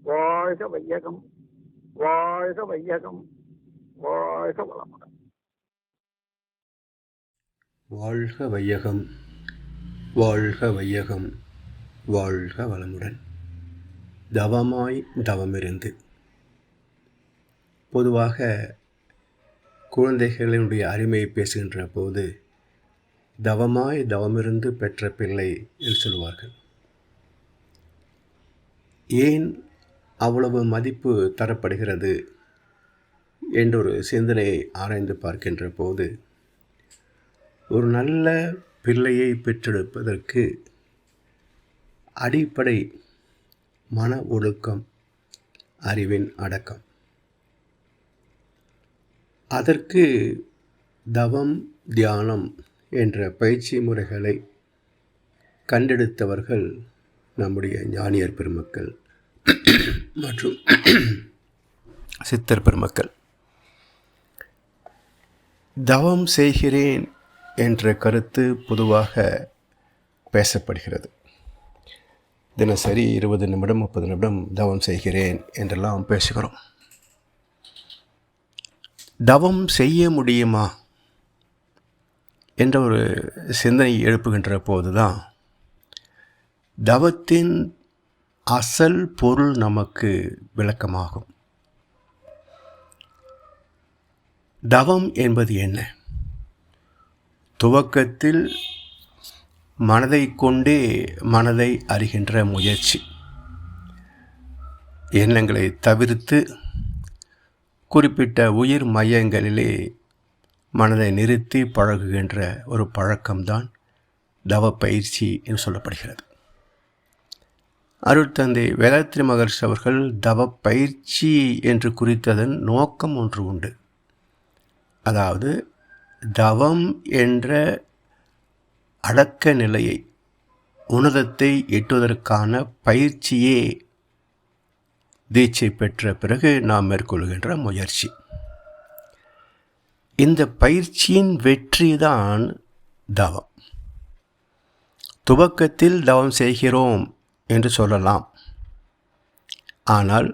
வாழ்க வையகம், வாழ்க வையகம், வாழ்க வளமுடன். வாழ்க வையகம், வாழ்க வையகம், வாழ்க வளமுடன். தவமாய் தவமிருந்து. பொதுவாக குழந்தைகளினுடைய அருமையை பேசுகின்ற போது தவமாய் தவமிருந்து பெற்ற பிள்ளை என்று சொல்வார்கள். ஏன் அவ்வளவு மதிப்பு தரப்படுகிறது என்றொரு சிந்தனையை ஆராய்ந்து பார்க்கின்ற போது, ஒரு நல்ல பிள்ளையை பெற்றெடுப்பதற்கு அடிப்படை மன ஒழுக்கம், அறிவின் அடக்கம். அதற்கு தவம், தியானம் என்ற பயிற்சி முறைகளை கண்டெடுத்தவர்கள் நம்முடைய ஞானியர் பெருமக்கள் மற்றும் சித்தர் பெருமக்கள். தவம் செய்கிறேன் என்ற கருத்து பொதுவாக பேசப்படுகிறது. தினசரி 20 நிமிடம் 30 நிமிடம் தவம் செய்கிறேன் என்றெல்லாம் பேசுகிறோம். தவம் செய்ய முடியுமா என்ற ஒரு சிந்தனை எழுப்புகின்ற போதுதான் தவத்தின் அசல் பொருள் நமக்கு விளக்கமாகும். தவம் என்பது என்ன? துவக்கத்தில் மனதை கொண்டே மனதை அறிகின்ற முயற்சி, எண்ணங்களை தவிர்த்து குறிப்பிட்ட உயிர் மையங்களிலே மனதை நிறுத்தி பழகுகின்ற ஒரு பழக்கம்தான் தவ பயிற்சி என்று சொல்லப்படுகிறது. அருட்தந்தை வேதாத்ரி மகர்ஷி அவர்கள் தவ பயிற்சி என்று குறித்ததன் நோக்கம் ஒன்று உண்டு. அதாவது தவம் என்ற அடக்க நிலையை, உன்னதத்தை எட்டுவதற்கான பயிற்சியே தீட்சை பெற்ற பிறகு நாம் மேற்கொள்கின்ற முயற்சி. இந்த பயிற்சியின் வெற்றிதான் தவம். துவக்கத்தில் தவம் செய்கிறோம் என்று சொல்லலாம். ஆனால்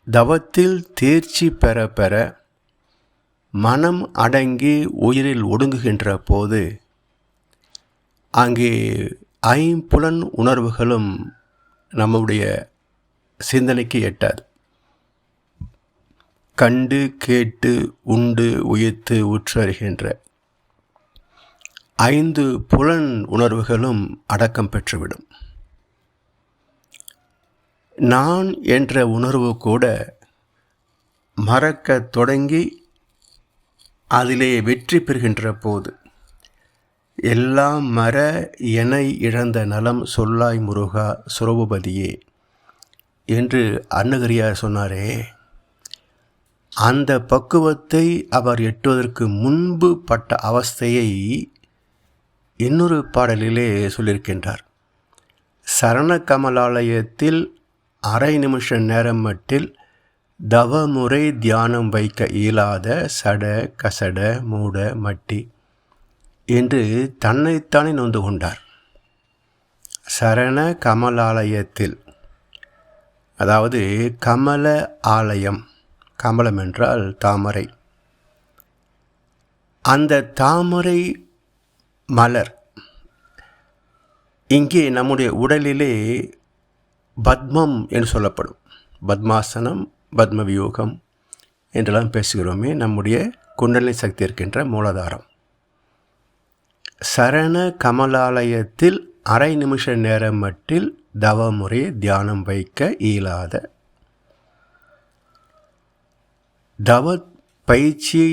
தவத்தில் தேர்ச்சி பெற பெற மனம் அடங்கி உயிரில் ஒடுங்குகின்ற போது அங்கே ஐம்புலன் உணர்வுகளும் நம்முடைய சிந்தனைக்கு எட்டாது. கண்டு கேட்டு உண்டு உயிர்த்து உற்றறிகின்ற 5 புலன் உணர்வுகளும் அடக்கம் பெற்றுவிடும். நான் என்ற உணர்வு கூட மறக்க தொடங்கி அதிலே வெற்றி பெறுகின்ற போது, எல்லாம் மற என இழந்த நலம் சொல்லாய் முருகா சுரபதியே என்று அன்னகிரியார் சொன்னாரே, அந்த பக்குவத்தை அவர் எட்டுவதற்கு முன்பு பட்ட அவஸ்தையை இன்னொரு பாடலிலே சொல்லியிருக்கின்றார். சரண கமலாலயத்தில் அரை நிமிஷ நேரம் மட்டில் தவமுறை தியானம் வைக்க இயலாத சட கசட மூட மட்டி என்று தன்னைத்தானே நொந்து கொண்டார். சரண கமலாலயத்தில், அதாவது கமல ஆலயம், கமலம் என்றால் தாமரை, அந்த தாமரை மலர் இங்கே நம்முடைய உடலிலே பத்மம் என்று சொல்லப்படும். பத்மாசனம், பத்ம வியோகம் என்றெல்லாம் பேசுகிறோமே, நம்முடைய குண்டலினி சக்தி இருக்கின்ற மூலாதாரம். சரண கமலாலயத்தில் அரை நிமிஷ நேரம் மட்டில் தவமுறை தியானம் வைக்க இயலாத. தவ பயிற்சியை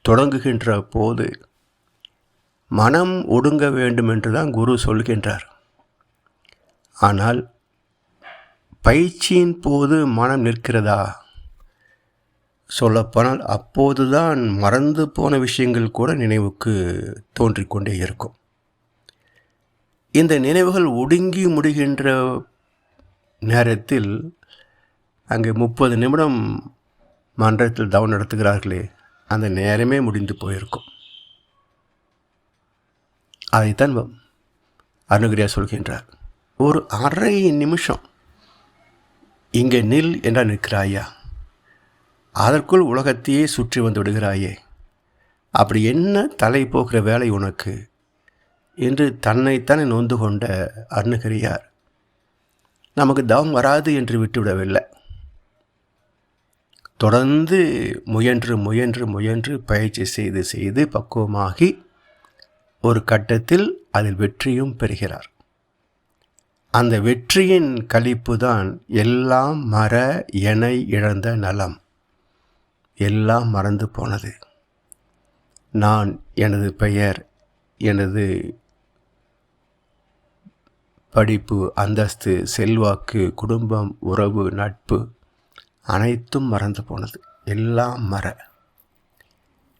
தொடங்குகின்ற போது மனம் ஒடுங்க வேண்டும் என்று தான் குரு சொல்கின்றார். ஆனால் பயிற்சியின் போது மனம் நிற்கிறதா? சொல்லப்போனால் அப்போதுதான் மறந்து போன விஷயங்கள் கூட நினைவுக்கு தோன்றிக்கொண்டே இருக்கும். இந்த நினைவுகள் ஒடுங்கி முடிகின்ற நேரத்தில் அங்கே 30 நிமிடம் மன்றத்தில் தவம் நடத்துகிறார்களே, அந்த நேரமே முடிந்து போயிருக்கும். அதைத்தான் அருணகிரியார் சொல்கின்றார். ஒரு அரை நிமிஷம் இங்கே நில் என்றால் நிற்கிறாயா? அதற்குள் உலகத்தையே சுற்றி வந்து விடுகிறாயே, அப்படி என்ன தலை போகிற வேலை உனக்கு என்று தன்னைத்தானே நொந்து கொண்ட அருணகிரியார் நமக்கு தவம் வராது என்று விட்டுவிடவில்லை. தொடர்ந்து முயன்று முயன்று முயன்று பயிற்சி செய்து செய்து பக்குவமாகி ஒரு கட்டத்தில் அதில் வெற்றியும் பெறுகிறார். அந்த வெற்றியின் களிப்பு தான் எல்லாம் மற எனை இழந்த நலம். எல்லாம் மறந்து போனது. நான், எனது பெயர், எனது படிப்பு, அந்தஸ்து, செல்வாக்கு, குடும்பம், உறவு, நட்பு அனைத்தும் மறந்து போனது. எல்லாம் மற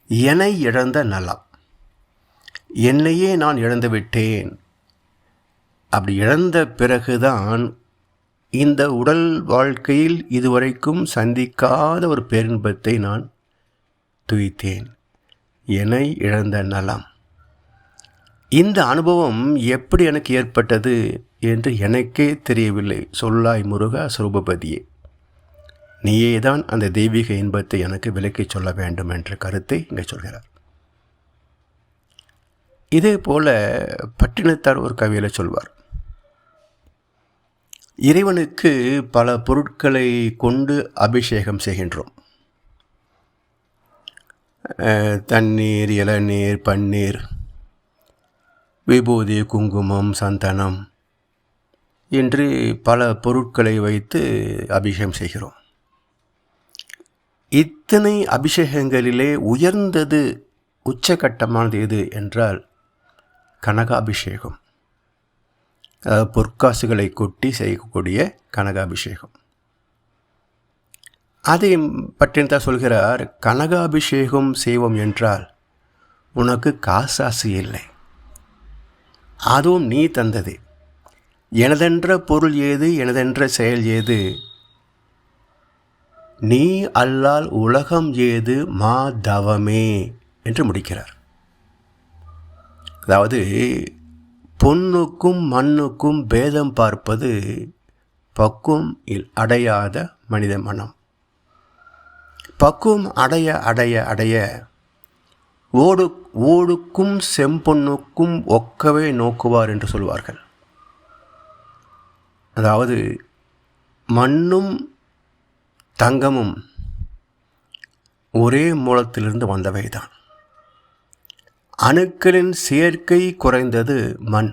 என்னை இழந்த நலம். என்னையே நான் இழந்து விட்டேன். அப்படி இழந்த பிறகுதான் இந்த உடல் வாழ்க்கையில் இதுவரைக்கும் சந்திக்காத ஒரு பேரின்பத்தை நான் துய்த்தேன். என்னை இழந்த நலம். இந்த அனுபவம் எப்படி எனக்கு ஏற்பட்டது என்று எனக்கே தெரியவில்லை. சொல்லாய் முருகா சுரூபபதியே, நீயே தான் அந்த தெய்வீக இன்பத்தை எனக்கு விளக்கிச் சொல்ல வேண்டும் என்ற கருத்தை இங்கே சொல்கிறார். இதே போல பட்டினத்தார் ஒரு கவியில் சொல்வார், இறைவனுக்கு பல பொருட்களை கொண்டு அபிஷேகம் செய்கின்றோம். தண்ணீர், இளநீர், பன்னீர், விபூதி, குங்குமம், சந்தனம் என்று பல பொருட்களை வைத்து அபிஷேகம் செய்கிறோம். இத்தனை அபிஷேகங்களிலே உயர்ந்தது, உச்சகட்டமானது எது என்றால் கனகாபிஷேகம். பொற்காசுகளை கொட்டி செய்யக்கூடிய கனகாபிஷேகம். அதை பற்றித்தான் சொல்கிறார், கனகாபிஷேகம் செய்வோம் என்றால் உனக்கு காசாசு இல்லை, அதுவும் நீ தந்தது. எனதென்ற பொருள் ஏது, எனதென்ற செயல் ஏது, நீ அல்லால் உலகம் ஏது மா தவமே என்று முடிக்கிறார். அதாவது பொன்னுக்கும் மண்ணுக்கும் பேதம் பார்ப்பது பக்குவம் அடையாத மனித மனம். பக்குவம் அடைய அடைய அடைய ஓடுக்கும் செம்பொன்னுக்கும் ஒக்கவே நோக்குவார் என்று சொல்வார்கள். அதாவது மண்ணும் தங்கமும் ஒரே மூலத்திலிருந்து வந்தவைதான். அணுக்களின் சேர்க்கை குறைந்தது மண்,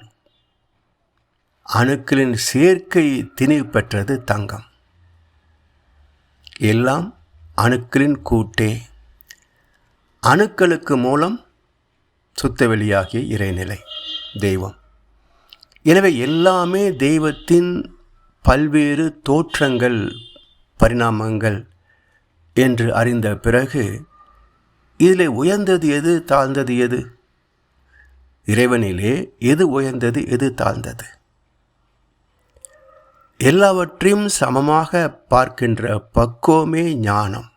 அணுக்களின் சேர்க்கை திணிவு பெற்றது தங்கம். எல்லாம் அணுக்களின் கூட்டே. அணுக்களுக்கு மூலம் சுத்தவெளியாகிய இறைநிலை தெய்வம். எனவே எல்லாமே தெய்வத்தின் பல்வேறு தோற்றங்கள், பரிணாமங்கள் என்று அறிந்த பிறகு இதில் உயர்ந்தது எது, தாழ்ந்தது எது? இறைவனிலே எது உயர்ந்தது, எது தாழ்ந்தது? எல்லாவற்றையும் சமமாக பார்க்கின்ற பக்குவமே ஞானம்.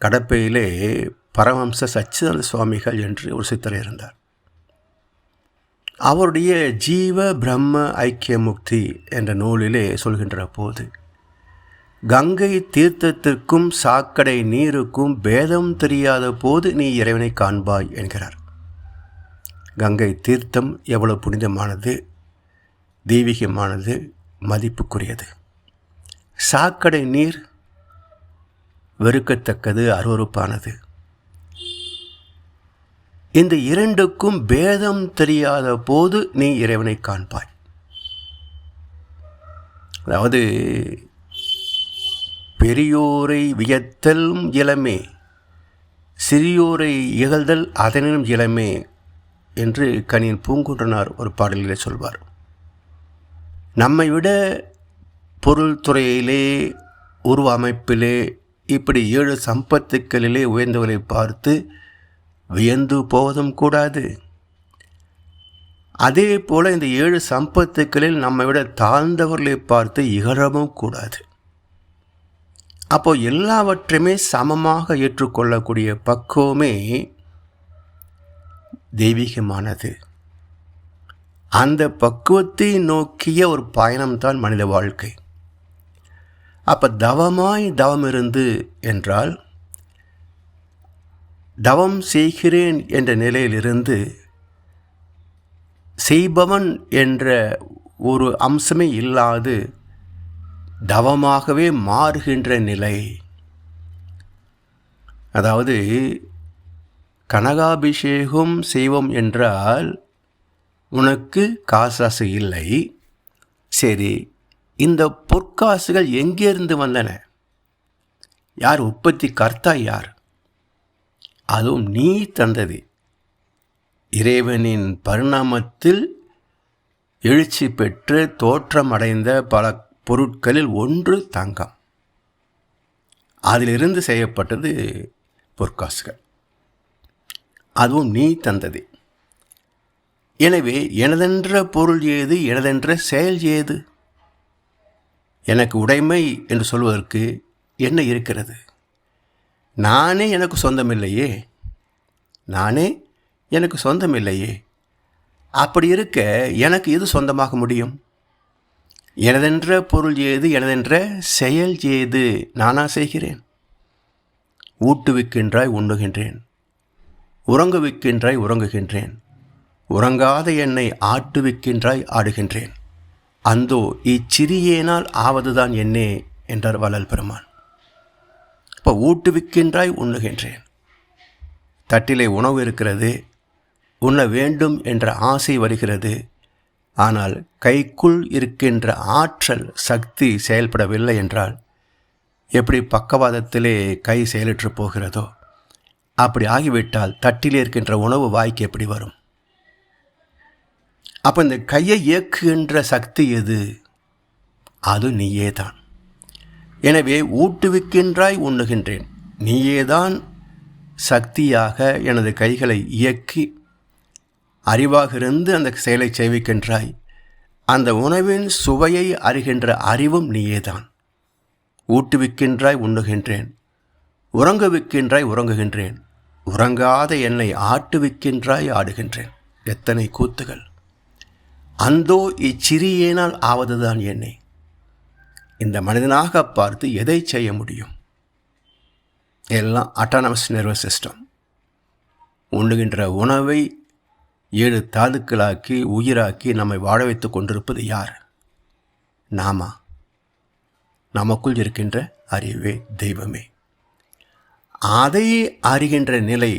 கடப்பையிலே பரமஹம்ச சச்சிதானந்த சுவாமிகள் என்று ஒரு சித்தர் இருந்தார். அவருடைய ஜீவ பிரம்ம ஐக்கிய முக்தி என்ற நூலிலே சொல்கின்ற போது, கங்கை தீர்த்தத்திற்கும் சாக்கடை நீருக்கும் பேதம் தெரியாத போது நீ இறைவனை காண்பாய் என்கிறார். கங்கை தீர்த்தம் எவ்வளவு புனிதமானது, தெய்வீகமானது, மதிப்புக்குரியது. சாக்கடை நீர் வெறுக்கத்தக்கது, அருவருப்பானது. இந்த இரண்டுக்கும் பேதம் தெரியாத போது நீ இறைவனை காண்பாய். அதாவது பெரியோரை வியத்தலும் இளமே, சிறியோரை இகழ்தல் அதனினும் இளமே என்று கணியன் பூங்குன்றனார் ஒரு பாடலிலே சொல்வார். நம்மை விட பொருள் துறையிலே, உருவ அமைப்பிலே, இப்படி 7 சம்பத்துக்களிலே உயர்ந்தவர்களை பார்த்து வியந்து போவதும் கூடாது. அதே போல இந்த 7 சம்பத்துக்களில் நம்மை விட தாழ்ந்தவர்களை பார்த்து இகழவும் கூடாது. அப்போ எல்லாவற்றையுமே சமமாக ஏற்றுக்கொள்ளக்கூடிய பக்குவமே தெய்வீகமானது. அந்த பக்குவத்தை நோக்கிய ஒரு பயணம்தான் மனித வாழ்க்கை. அப்போ தவமாய் தவம் இருந்து என்றால் தவம் செய்கிறேன் என்ற நிலையிலிருந்து செய்பவன் என்ற ஒரு அம்சமே இல்லாது தவமாகவே மாறுகின்ற நிலை. அதாவது கனகாபிஷேகம் செய்வோம் என்றால் உனக்கு காசாசு இல்லை. சரி, இந்த பொற்காசுகள் எங்கேருந்து வந்தன? யார் உற்பத்தி கர்த்தா? யார்? அதுவும் நீ தந்தது. இறைவனின் பரிணாமத்தில் எழுச்சி பெற்று தோற்றமடைந்த பல பொருட்களில் ஒன்று தங்கம். அதிலிருந்து செய்யப்பட்டது பொற்காசுகள். அதுவும் நீ தந்தது. எனவே எனதென்ற பொருள் ஏது? எனதென்ற செயல் ஏது? எனக்கு உடைமை என்று சொல்வதற்கு என்ன இருக்கிறது? நானே எனக்கு சொந்தமில்லையே. நானே எனக்கு சொந்தமில்லையே. அப்படி இருக்க எனக்கு எது சொந்தமாக முடியும்? எனதென்ற பொருள் ஏது? எனதென்ற செயல் ஏது? நானா செய்கிறேன்? ஊட்டுவிக்கின்றாய் உண்ணுகின்றேன், உறங்குவிக்கின்றாய் உறங்குகின்றேன், உறங்காத என்னை ஆட்டுவிக்கின்றாய் ஆடுகின்றேன். அந்தோ இச்சிறியேனால் ஆவதுதான் என்னே என்றார் வள்ளல் பெருமான். இப்போ ஊட்டுவிக்கின்றாய் உண்ணுகின்றேன். தட்டிலே உணவு இருக்கிறது, உண்ண வேண்டும் என்ற ஆசை வருகிறது. ஆனால் கைக்குள் இருக்கின்ற ஆற்றல் சக்தி செயல்படவில்லை என்றால் எப்படி பக்கவாதத்திலே கை செயலற்று போகிறதோ அப்படி ஆகிவிட்டால் தட்டிலே இருக்கின்ற உணவு வாய்க்கு எப்படி வரும்? அப்போ இந்த கையை இயக்குகின்ற சக்தி எது? அது நீயே தான். எனவே ஊட்டுவிக்கின்றாய் உண்ணுகின்றேன். நீயேதான் சக்தியாக எனது கைகளை இயக்கி அறிவாக இருந்து அந்த செயலை செய்விக்கின்றாய். அந்த உணவின் சுவையை அறிகின்ற அறிவும் நீயேதான். ஊட்டுவிக்கின்றாய் உண்ணுகின்றேன், உறங்குவிக்கின்றாய் உறங்குகின்றேன், உறங்காத என்னை ஆட்டுவிக்கின்றாய் ஆடுகின்றேன். எத்தனை கூத்துகள்! அந்தோ இச்சிறியேனால் ஆவதுதான் என்னை. இந்த மனிதனாக பார்த்து எதை செய்ய முடியும்? எல்லாம் அட்டானமஸ் நர்வஸ் சிஸ்டம். உண்ணுகின்ற உணவை 7 தாதுக்களாக்கி உயிராக்கி நம்மை வாழ வைத்து கொண்டிருப்பது யார்? நாமா? நமக்குள் இருக்கின்ற அறிவே தெய்வமே. அதை அறிகின்ற நிலை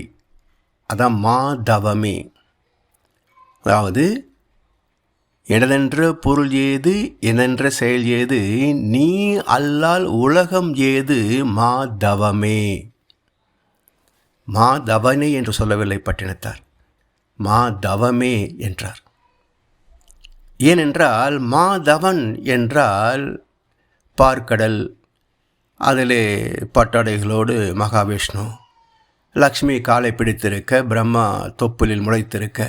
அதான் மாதவமே. அதாவது எனதென்ற பொருள் ஏது? எனதென்ற செயல் ஏது? நீ அல்லால் உலகம் ஏது? மாதவமே. மாதவனே என்று சொல்லவில்லை பட்டினத்தார், மாதவமே என்றார். ஏனென்றால் மாதவன் என்றால் பார்க்கடல், அதிலே பட்டாடைகளோடு மகாவிஷ்ணு, லக்ஷ்மி காலை பிடித்திருக்க, பிரம்மா தொப்புளில் முளைத்திருக்க,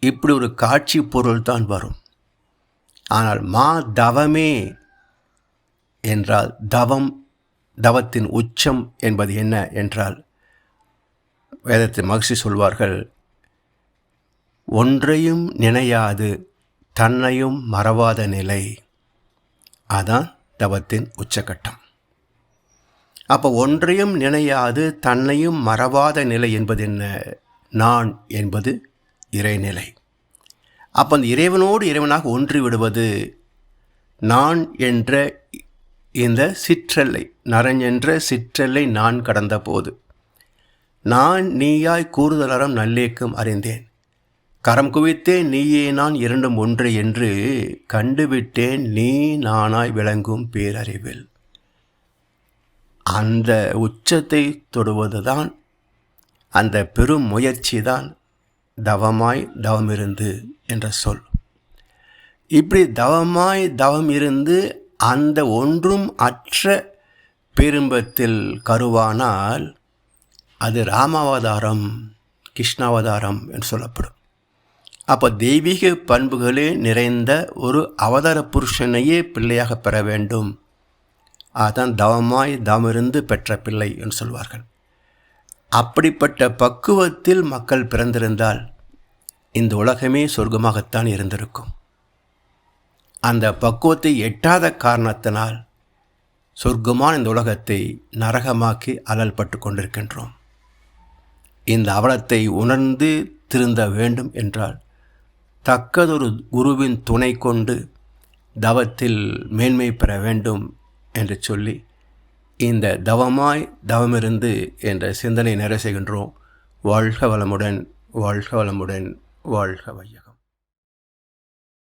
இப்படி ஒரு காட்சி பொருள் தான் வரும். ஆனால் மாதவமே என்றால் தவத்தின் உச்சம் என்பது என்ன என்றால் வேதத்தில் மகிழ்ச்சி சொல்வார்கள், ஒன்றையும் நினையாது தன்னையும் மறவாத நிலை. அதான் தவத்தின் உச்சகட்டம். அப்போ ஒன்றையும் நினையாது தன்னையும் மறவாத நிலை என்பது என்ன? நான் என்பது இறைநிலை. அப்போ அந்த இறைவனோடு இறைவனாக ஒன்றி விடுவது நான் என்ற இந்த சிற்றெல்லை, நரன் என்ற சிற்றெல்லை நான் கடந்த போது நான் நீயாய் கூறுதலறம் நல்லேக்கும் அறிந்தேன், கரம் குவித்தேன் நீயே நான் இரண்டும் ஒன்று என்று கண்டுவிட்டேன் நீ நானாய் விளங்கும் பேரறிவில். அந்த உச்சத்தை தொடுவதுதான், அந்த பெரும் முயற்சி தான் தவமாய் தவம் இருந்து என்ற சொல். இப்படி தவமாய் தவம் இருந்து அந்த ஒன்றும் அற்ற பேரின்பத்தில் கருவானால் அது ராமாவதாரம், கிருஷ்ணாவதாரம் என்று சொல்லப்படும். அப்போ தெய்வீக பண்புகளே நிறைந்த ஒரு அவதார புருஷனையே பிள்ளையாக பெற வேண்டும். அதான் தவமாய் தவமிருந்து பெற்ற பிள்ளை என்று சொல்வார்கள். அப்படிப்பட்ட பக்குவத்தில் மக்கள் பிறந்திருந்தால் இந்த உலகமே சொர்க்கமாகத்தான் இருந்திருக்கும். அந்த பக்குவத்தை எட்டாத காரணத்தினால் சொர்க்கமான இந்த உலகத்தை நரகமாக்கி அலல்பட்டு கொண்டிருக்கின்றோம். இந்த அவலத்தை உணர்ந்து திருந்த வேண்டும் என்றால் தக்கதொரு குருவின் துணை கொண்டு தவத்தில் மேன்மை பெற வேண்டும் என்று சொல்லி இந்த தவமாய் தவமிருந்து என்ற சிந்தனை நிறைவு செய்கின்றோம். வாழ்க வளமுடன், வாழ்க வளமுடன், வாழ்க வையகம்.